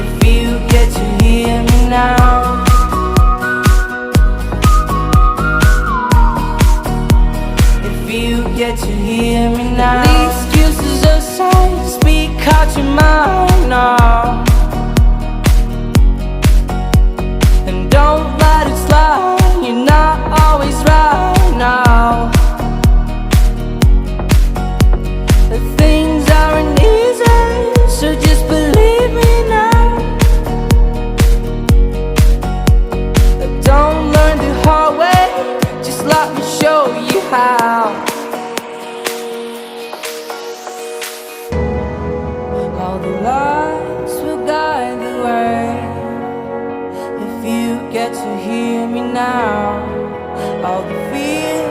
If you get to hear me now, if you get to hear me now. The excuses aside, speak out your mind now, and don't let it slide. You're not always right now. The things aren't easy, so just believe me now. Don't learn the hard way, just let me show you how. All the lights will guide the way. If you get to hear me now, all the fears